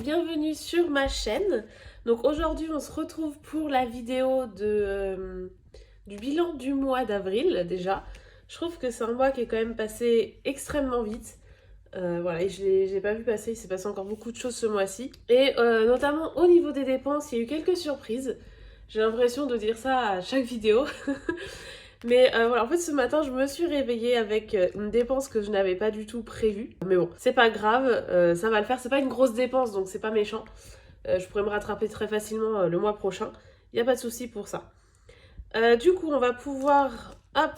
bienvenue sur ma chaîne. Donc aujourd'hui on se retrouve pour la vidéo du bilan du mois d'avril déjà. Je trouve que c'est un mois qui est quand même passé extrêmement vite. Voilà, et je l'ai pas vu passer, il s'est passé encore beaucoup de choses ce mois-ci. Et notamment au niveau des dépenses, il y a eu quelques surprises. J'ai l'impression de dire ça à chaque vidéo. Mais voilà, en fait ce matin je me suis réveillée avec une dépense que je n'avais pas du tout prévue. Mais bon, c'est pas grave, ça va le faire, c'est pas une grosse dépense donc c'est pas méchant. Je pourrais me rattraper très facilement le mois prochain, il n'y a pas de souci pour ça. Du coup on va pouvoir, hop,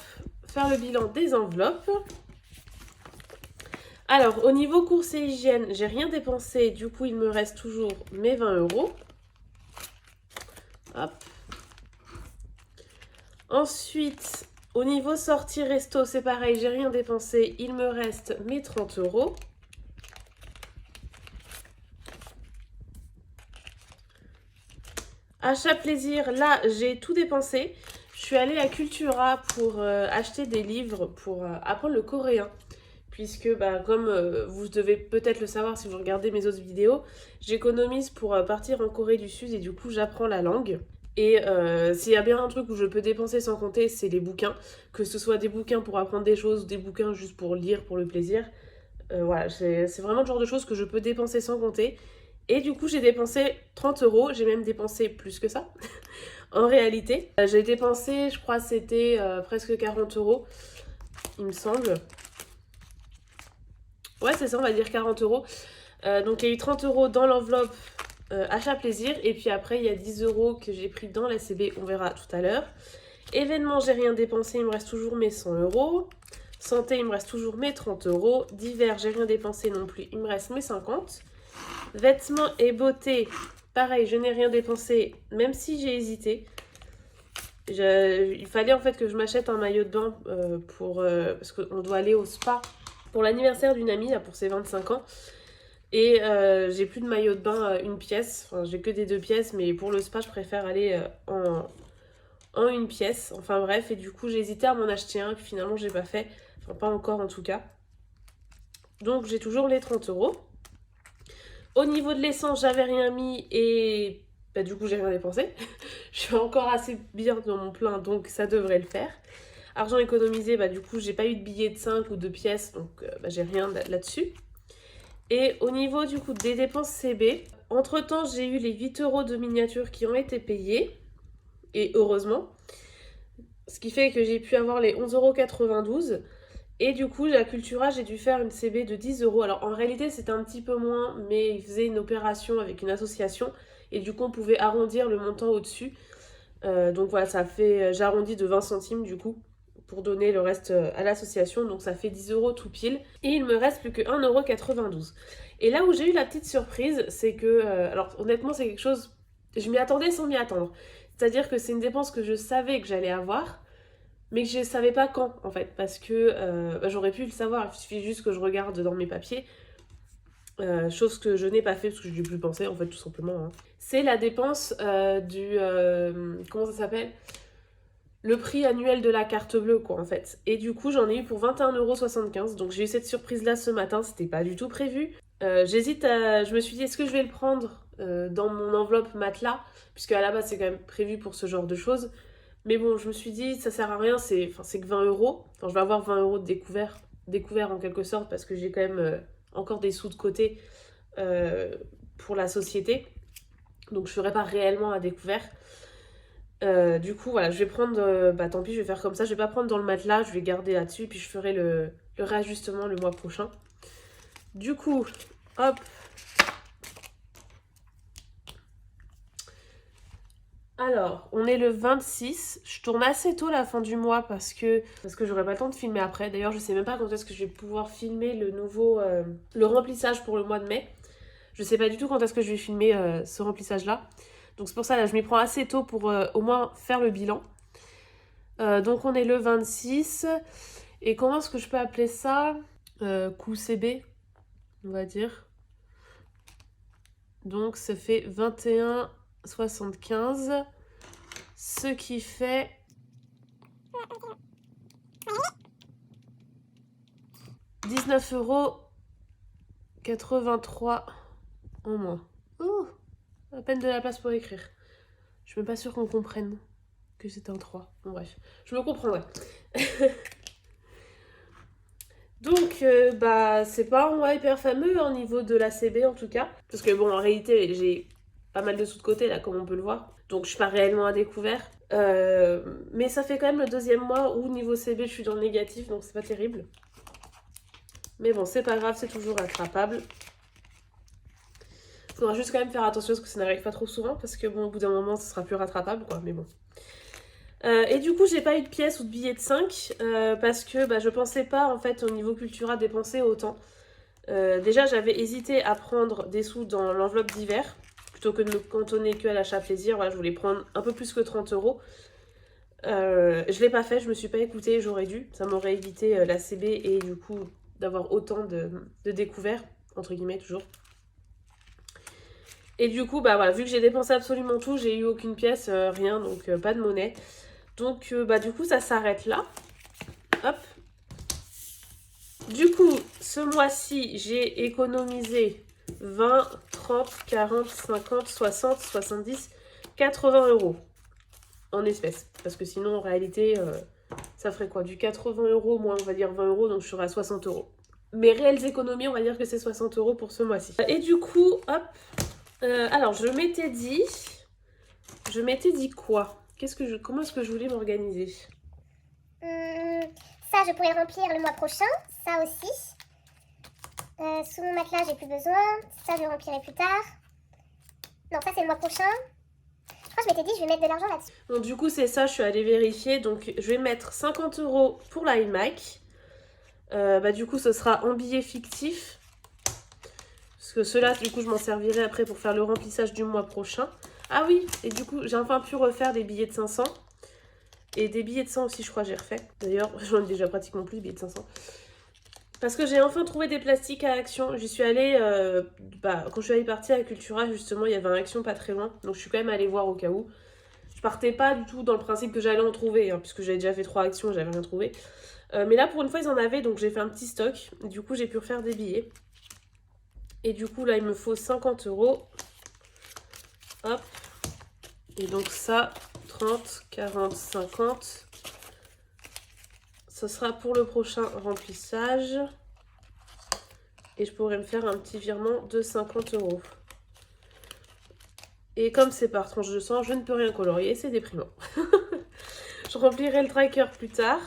faire le bilan des enveloppes. Alors au niveau courses et hygiène, j'ai rien dépensé, du coup il me reste toujours mes 20 €. Hop. Ensuite, au niveau sortie resto, c'est pareil, j'ai rien dépensé, il me reste mes 30 €. Achat plaisir, là j'ai tout dépensé. Je suis allée à Cultura pour acheter des livres pour apprendre le coréen. Puisque, comme vous devez peut-être le savoir si vous regardez mes autres vidéos, j'économise pour partir en Corée du Sud et du coup j'apprends la langue. Et s'il y a bien un truc où je peux dépenser sans compter, c'est les bouquins. Que ce soit des bouquins pour apprendre des choses ou des bouquins juste pour lire pour le plaisir. Voilà, c'est vraiment le genre de choses que je peux dépenser sans compter. Et du coup, j'ai dépensé 30 €. J'ai même dépensé plus que ça, en réalité. J'ai dépensé, je crois, c'était presque 40 €, il me semble. Ouais, c'est ça, on va dire 40 €. Donc, il y a eu 30 € dans l'enveloppe achat plaisir. Et puis après, il y a 10 € que j'ai pris dans la CB, on verra tout à l'heure. Événement, j'ai rien dépensé, il me reste toujours mes 100 €. Santé, il me reste toujours mes 30 €. Divers, j'ai rien dépensé non plus, il me reste mes 50. Vêtements et beauté, pareil, je n'ai rien dépensé, même si j'ai hésité. Il fallait en fait que je m'achète un maillot de bain parce qu'on doit aller au spa pour l'anniversaire d'une amie là, pour ses 25 ans. Et j'ai plus de maillot de bain une pièce, enfin j'ai que des 2 pièces, mais pour le spa je préfère aller en une pièce. Enfin bref, et du coup j'ai hésité à m'en acheter un, et puis finalement j'ai pas fait, enfin pas encore en tout cas. Donc j'ai toujours les 30 €. Au niveau de l'essence, j'avais rien mis et du coup, j'ai rien dépensé. Je suis encore assez bien dans mon plein, donc ça devrait le faire. Argent économisé, du coup, j'ai pas eu de billets de 5 ou de pièces, donc j'ai rien là-dessus. Et au niveau du coup des dépenses CB, entre-temps, j'ai eu les 8 € de miniature qui ont été payés, et heureusement. Ce qui fait que j'ai pu avoir les 11,92 €. Et du coup, à Cultura, j'ai dû faire une CB de 10 €. Alors en réalité, c'était un petit peu moins, mais ils faisaient une opération avec une association. Et du coup, on pouvait arrondir le montant au-dessus. Donc voilà, ça fait, j'arrondis de 20 centimes du coup, pour donner le reste à l'association. Donc ça fait 10 € tout pile. Et il me reste plus que 1,92 €. Et là où j'ai eu la petite surprise, c'est que, alors honnêtement, c'est quelque chose, je m'y attendais sans m'y attendre. C'est-à-dire que c'est une dépense que je savais que j'allais avoir, mais que je ne savais pas quand en fait, parce que j'aurais pu le savoir, il suffit juste que je regarde dans mes papiers, chose que je n'ai pas fait parce que je n'ai plus pensé en fait tout simplement. Hein. C'est la dépense comment ça s'appelle, le prix annuel de la carte bleue quoi en fait. Et du coup j'en ai eu pour 21,75 €, donc j'ai eu cette surprise là ce matin, c'était pas du tout prévu. Je me suis dit est-ce que je vais le prendre dans mon enveloppe matelas, puisque à la base c'est quand même prévu pour ce genre de choses. Mais bon, je me suis dit, ça sert à rien, c'est que 20 €. Enfin, je vais avoir 20 € de découvert en quelque sorte, parce que j'ai quand même encore des sous de côté pour la société. Donc, je ne ferai pas réellement à découvert. Du coup, voilà, je vais prendre, tant pis, je vais faire comme ça. Je vais pas prendre dans le matelas, je vais garder là-dessus, puis je ferai le réajustement le mois prochain. Du coup, hop. Alors, on est le 26. Je tourne assez tôt la fin du mois parce que j'aurai pas le temps de filmer après. D'ailleurs, je sais même pas quand est-ce que je vais pouvoir filmer le remplissage pour le mois de mai. Je sais pas du tout quand est-ce que je vais filmer ce remplissage-là. Donc c'est pour ça, là, je m'y prends assez tôt pour au moins faire le bilan. Donc on est le 26. Et comment est-ce que je peux appeler ça coût CB, on va dire. Donc ça fait 21,75. Ce qui fait 19,83 € en moins. À peine de la place pour écrire. Je suis même pas sûre qu'on comprenne que c'est un 3. Bon bref, je me comprendrai. Donc, bah, c'est pas un mois hyper fameux au niveau de la CB en tout cas. Parce que bon, en réalité, j'ai pas mal de sous de côté là, comme on peut le voir. Donc, je suis pas réellement à découvert. Mais ça fait quand même le deuxième mois où niveau CB, je suis dans le négatif, donc c'est pas terrible. Mais bon, c'est pas grave, c'est toujours rattrapable. Faudra juste quand même faire attention parce que ça n'arrive pas trop souvent. Parce que bon, au bout d'un moment, ça sera plus rattrapable, quoi. Mais bon. Et du coup, j'ai pas eu de pièces ou de billets de 5 parce que bah, je pensais pas en fait au niveau Cultura dépenser autant. Déjà, j'avais hésité à prendre des sous dans l'enveloppe d'hiver plutôt que de me cantonner que à l'achat plaisir. Voilà, je voulais prendre un peu plus que 30 euros. Je l'ai pas fait, je me suis pas écoutée, j'aurais dû. Ça m'aurait évité la CB et du coup d'avoir autant de découvertes, entre guillemets toujours. Et du coup, bah voilà, vu que j'ai dépensé absolument tout, j'ai eu aucune pièce, rien, donc pas de monnaie. Donc, bah, du coup, ça s'arrête là. Hop. Du coup, ce mois-ci, j'ai économisé 20, 30, 40, 50, 60, 70, 80 euros en espèces. Parce que sinon, en réalité, ça ferait quoi? Du 80 euros moins, on va dire 20 euros, donc je serais à 60 euros. Mes réelles économies, on va dire que c'est 60 euros pour ce mois-ci. Et du coup, hop. Alors, je m'étais dit quoi? Comment est-ce que je voulais m'organiser? Ça, je pourrais remplir le mois prochain. Ça aussi. Sous mon matelas, j'ai plus besoin. Ça, je le remplirai plus tard. Non, ça, c'est le mois prochain. Je crois que je m'étais dit, je vais mettre de l'argent là-dessus. Donc, du coup, c'est ça, je suis allée vérifier. Donc, je vais mettre 50 euros pour l'iMac. Bah, du coup, ce sera en billets fictifs. Parce que ceux-là, du coup, je m'en servirai après pour faire le remplissage du mois prochain. Ah oui, et du coup, j'ai enfin pu refaire des billets de 500. Et des billets de 100 aussi, je crois, j'ai refait. D'ailleurs, j'en ai déjà pratiquement plus, des billets de 500. Parce que j'ai enfin trouvé des plastiques à Action. J'y suis allée, quand je suis allée partir à Cultura, justement, il y avait un Action pas très loin. Donc je suis quand même allée voir au cas où. Je partais pas du tout dans le principe que j'allais en trouver, hein, puisque j'avais déjà fait 3 actions et j'avais rien trouvé. Mais là, pour une fois, ils en avaient, donc j'ai fait un petit stock. Du coup, j'ai pu refaire des billets. Et du coup, là, il me faut 50 euros. Hop. Et donc ça, 30, 40, 50. Ce sera pour le prochain remplissage. Et je pourrais me faire un petit virement de 50 euros. Et comme c'est par tranche de 100, je ne peux rien colorier, c'est déprimant. Je remplirai le tracker plus tard.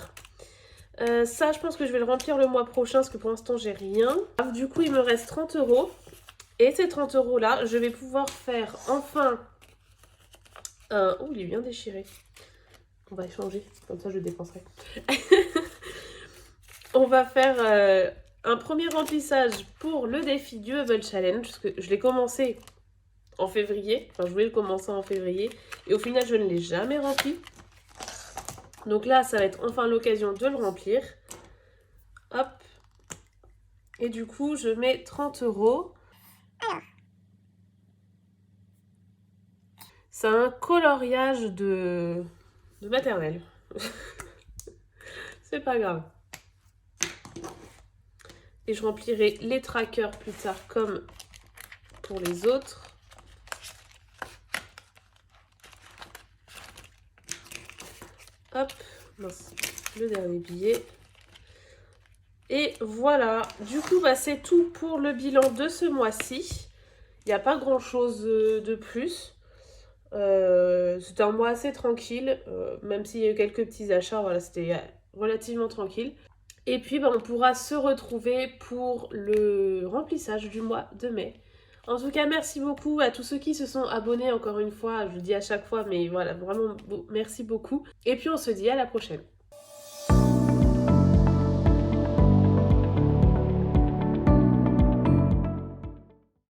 Ça, je pense que je vais le remplir le mois prochain, parce que pour l'instant, j'ai rien. Du coup, il me reste 30 euros. Et ces 30 euros là, je vais pouvoir faire enfin un... Oh, il est bien déchiré. On va échanger, comme ça je le dépenserai. On va faire un premier remplissage pour le défi du Hubble Challenge, parce que je l'ai commencé en février. Enfin, je voulais le commencer en février. Et au final, je ne l'ai jamais rempli. Donc là, ça va être enfin l'occasion de le remplir. Hop. Et du coup, je mets 30 euros. C'est un coloriage de maternelle. C'est pas grave. Et je remplirai les trackers plus tard comme pour les autres. Hop, mince, le dernier billet. Et voilà, du coup, bah, c'est tout pour le bilan de ce mois-ci. Il n'y a pas grand-chose de plus. C'était un mois assez tranquille, même s'il y a eu quelques petits achats, voilà, c'était relativement tranquille. Et puis bah, on pourra se retrouver pour le remplissage du mois de mai. En tout cas, merci beaucoup à tous ceux qui se sont abonnés, encore une fois, je le dis à chaque fois, mais voilà, vraiment merci beaucoup. Et puis on se dit à la prochaine.